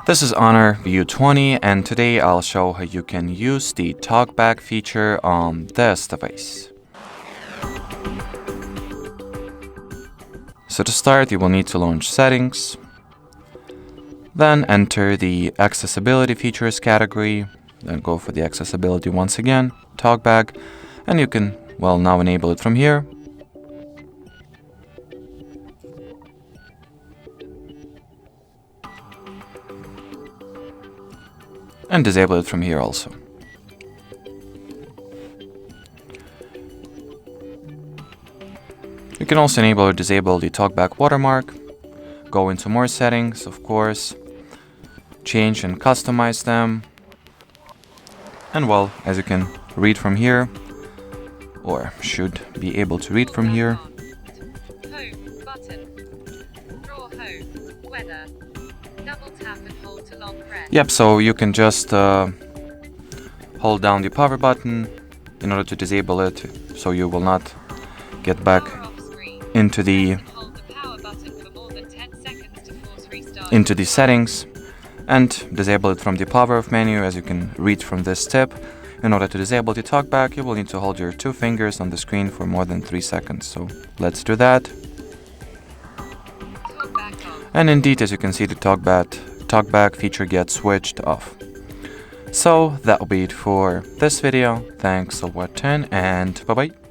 This is Honor View 20, and today I'll show how you can use the TalkBack feature on this device. So to start, you will need to launch Settings, then enter the Accessibility Features category, then go for the Accessibility once again, TalkBack, and you can, now enable it from here. And disable it from here also. You can also enable or disable the TalkBack watermark, go into more settings, of course, change and customize them, and as you can read from here, or should be able to read from here. Home button. Draw home. Weather. Double tap and hold to long press. Yep, so you can just hold down the power button in order to disable it, so you will not get back into the settings, and disable it from the power off menu. As you can read from this tip, in order to disable the TalkBack, you will need to hold your 2 fingers on the screen for more than 3 seconds. So let's do that. And indeed, as you can see, the TalkBack feature gets switched off. So that will be it for this video. Thanks for watching, and bye bye.